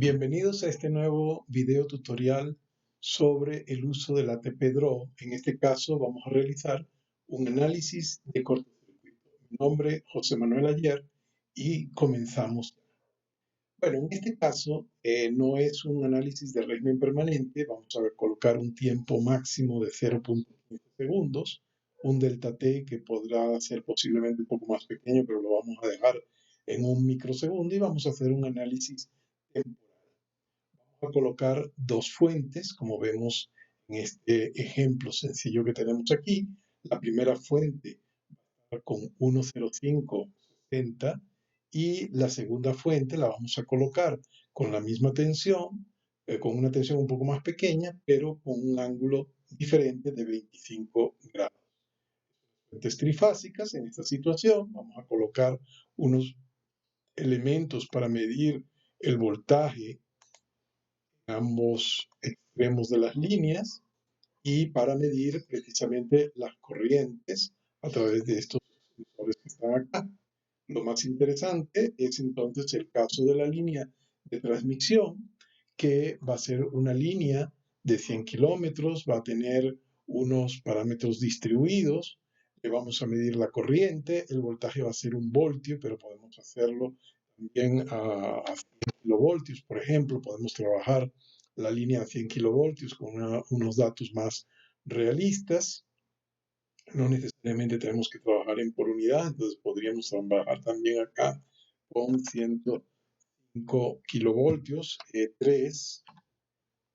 Bienvenidos a este nuevo video tutorial sobre el uso del ATP Draw. En este caso vamos a realizar un análisis de cortocircuito. Mi nombre es José Manuel Ayer y comenzamos. Bueno, en este caso no es un análisis de régimen permanente. Vamos a colocar un tiempo máximo de 0.15 segundos, un delta T que podrá ser posiblemente un poco más pequeño, pero lo vamos a dejar en un microsegundo y vamos a hacer un análisis temporal. A colocar dos fuentes, como vemos en este ejemplo sencillo que tenemos aquí. La primera fuente va a estar con 1,0560 y la segunda fuente la vamos a colocar con la misma tensión, con una tensión un poco más pequeña, pero con un ángulo diferente de 25 grados. Fuentes trifásicas, en esta situación vamos a colocar unos elementos para medir el voltaje ambos extremos de las líneas y para medir precisamente las corrientes a través de estos sensores que están acá. Lo más interesante es entonces el caso de la línea de transmisión, que va a ser una línea de 100 kilómetros, va a tener unos parámetros distribuidos, le vamos a medir la corriente, el voltaje va a ser 1 voltio, pero podemos hacerlo también a 100 kilovoltios, por ejemplo, podemos trabajar la línea a 100 kilovoltios con unos datos más realistas. No necesariamente tenemos que trabajar en por unidad, entonces podríamos trabajar también acá con 105 kilovoltios, E3,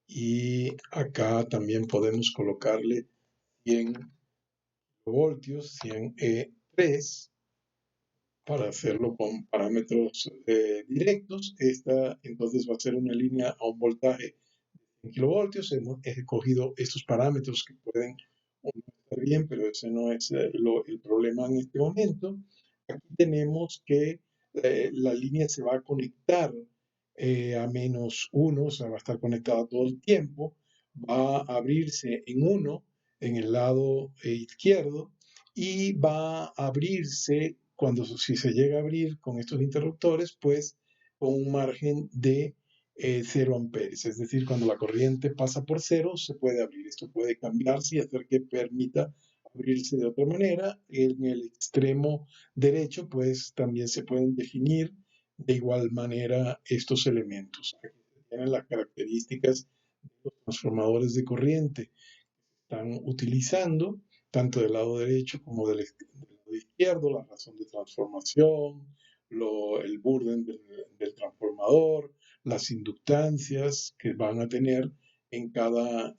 y acá también podemos colocarle 100 kilovoltios, 100 E3, para hacerlo con parámetros directos. Esta entonces va a ser una línea a un voltaje de 100 kilovoltios. Hemos escogido estos parámetros que pueden o no estar bien, pero ese no es el problema en este momento. Aquí tenemos que la línea se va a conectar a -1, o sea, va a estar conectada todo el tiempo. Va a abrirse en 1 en el lado izquierdo y va a abrirse si se llega a abrir con estos interruptores, pues con un margen de 0 amperes, es decir, cuando la corriente pasa por 0 se puede abrir. Esto puede cambiarse y hacer que permita abrirse de otra manera. En el extremo derecho, pues también se pueden definir de igual manera estos elementos. Aquí tienen las características de los transformadores de corriente están utilizando, tanto del lado derecho como del lado izquierdo, la razón de transformación, el burden del transformador, las inductancias que van a tener en cada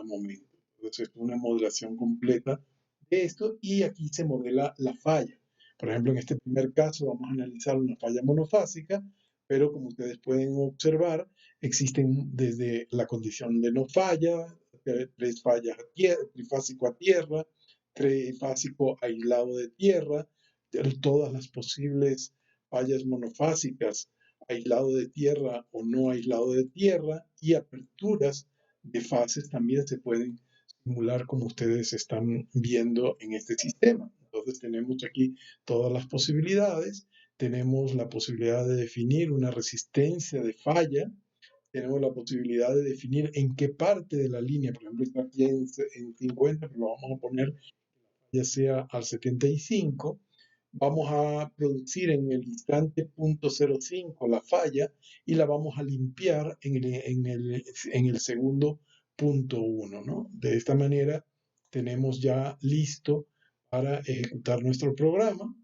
momento. Entonces, es una modelación completa de esto y aquí se modela la falla. Por ejemplo, en este primer caso vamos a analizar una falla monofásica, pero como ustedes pueden observar, existen desde la condición de no falla, tres fallas trifásico a tierra, trifásico aislado de tierra, todas las posibles fallas monofásicas, aislado de tierra o no aislado de tierra, y aperturas de fases también se pueden simular como ustedes están viendo en este sistema. Entonces tenemos aquí todas las posibilidades, tenemos la posibilidad de definir una resistencia de falla, tenemos la posibilidad de definir en qué parte de la línea, por ejemplo, está aquí en 50, pero lo vamos a poner ya sea al 75. Vamos a producir en el instante .05 la falla y la vamos a limpiar en el segundo .1, ¿no? De esta manera tenemos ya listo para ejecutar nuestro programa.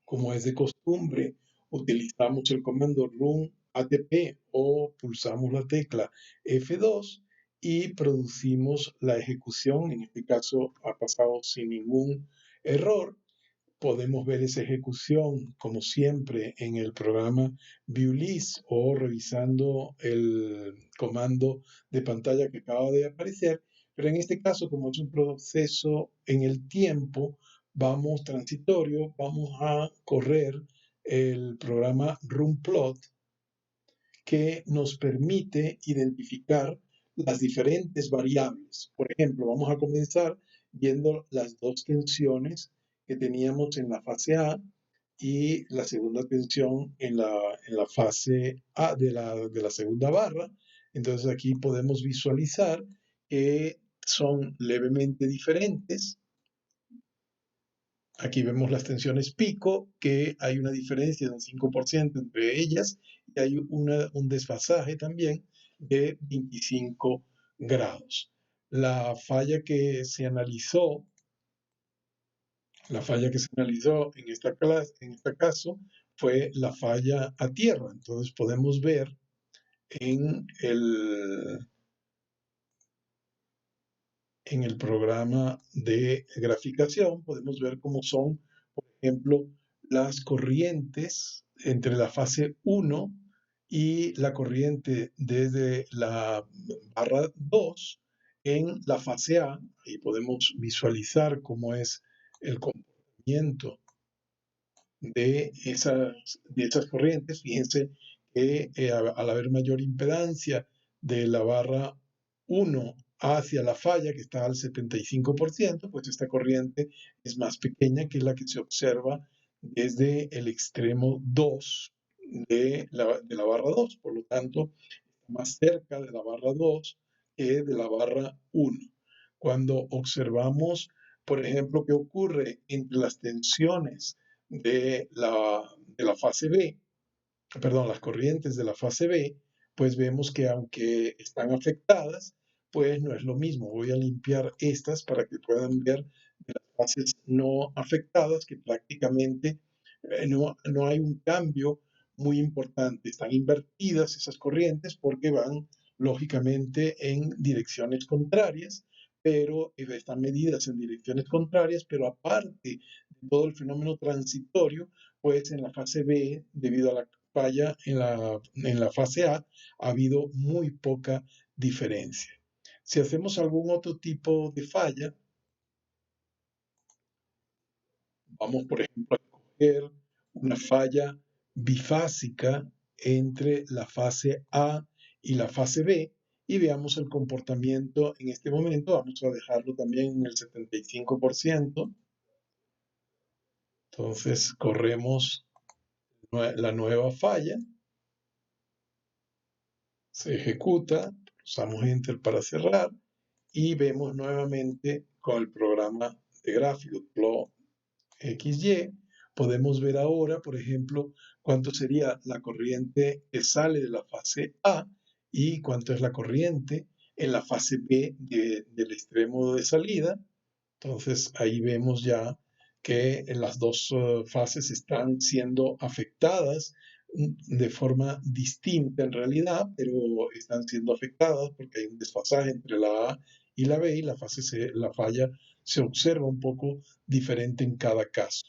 Como es de costumbre, utilizamos el comando run ATP o pulsamos la tecla F2 y producimos la ejecución. En este caso ha pasado sin ningún error. Podemos ver esa ejecución, como siempre, en el programa ViewList o revisando el comando de pantalla que acaba de aparecer. Pero en este caso, como es un proceso en el tiempo, transitorio, vamos a correr el programa RunPlot, que nos permite identificar las diferentes variables. Por ejemplo, vamos a comenzar viendo las dos tensiones que teníamos en la fase A. y la segunda tensión en la fase A de la segunda barra. Entonces aquí podemos visualizar que son levemente diferentes. Aquí vemos las tensiones pico, que hay una diferencia de un 5% entre ellas y hay un desfasaje también de 25 grados. La falla que se analizó, la falla que se analizó en esta clase, en este caso, fue la falla a tierra. Entonces podemos ver en el programa de graficación, podemos ver cómo son, por ejemplo, las corrientes entre la fase 1 y la corriente desde la barra 2 en la fase A. Ahí podemos visualizar cómo es el comportamiento de esas corrientes. Fíjense que al haber mayor impedancia de la barra 1 hacia la falla, que está al 75%, pues esta corriente es más pequeña que la que se observa desde el extremo 2 de la barra 2. Por lo tanto, más cerca de la barra 2 que de la barra 1. Cuando observamos, por ejemplo, qué ocurre entre las tensiones de la fase B, perdón, las corrientes de la fase B, pues vemos que aunque están afectadas, pues no es lo mismo. Voy a limpiar estas para que puedan ver de las fases no afectadas que prácticamente no hay un cambio muy importante. Están invertidas esas corrientes porque van lógicamente en direcciones contrarias, pero están medidas en direcciones contrarias, pero aparte de todo el fenómeno transitorio, pues en la fase B, debido a la falla en la fase A, ha habido muy poca diferencia. Si hacemos algún otro tipo de falla, vamos por ejemplo a escoger una falla bifásica entre la fase A y la fase B y veamos el comportamiento en este momento. Vamos a dejarlo también en el 75%. Entonces corremos la nueva falla, se ejecuta, usamos Enter para cerrar y vemos nuevamente con el programa de gráficos Plot XY, podemos ver ahora, por ejemplo, cuánto sería la corriente que sale de la fase A y cuánto es la corriente en la fase B del extremo de salida. Entonces ahí vemos ya que las dos fases están siendo afectadas de forma distinta en realidad, pero están siendo afectadas porque hay un desfasaje entre la A y la B y la falla se observa un poco diferente en cada caso.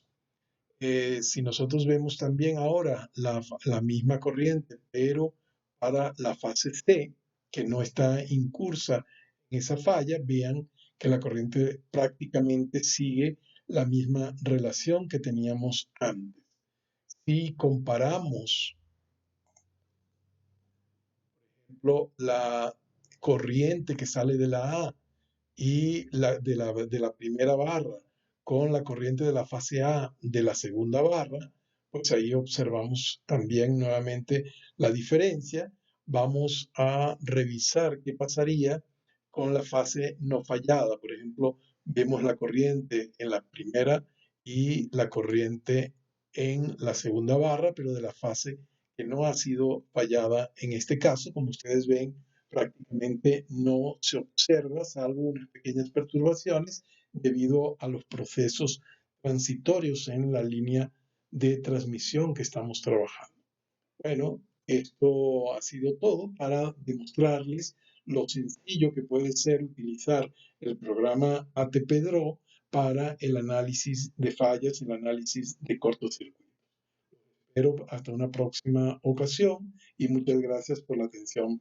Si nosotros vemos también ahora la misma corriente, pero para la fase C, que no está incursa en esa falla, vean que la corriente prácticamente sigue la misma relación que teníamos antes. Si comparamos, por ejemplo, la corriente que sale de la A y de la primera barra con la corriente de la fase A de la segunda barra, pues ahí observamos también nuevamente la diferencia. Vamos a revisar qué pasaría con la fase no fallada. Por ejemplo, vemos la corriente en la primera y la corriente en la segunda barra, pero de la fase que no ha sido fallada en este caso. Como ustedes ven, prácticamente no se observa, salvo unas pequeñas perturbaciones debido a los procesos transitorios en la línea de transmisión que estamos trabajando. Bueno, esto ha sido todo para demostrarles lo sencillo que puede ser utilizar el programa ATP Draw para el análisis de fallas, el análisis de cortocircuitos. Pero hasta una próxima ocasión y muchas gracias por la atención.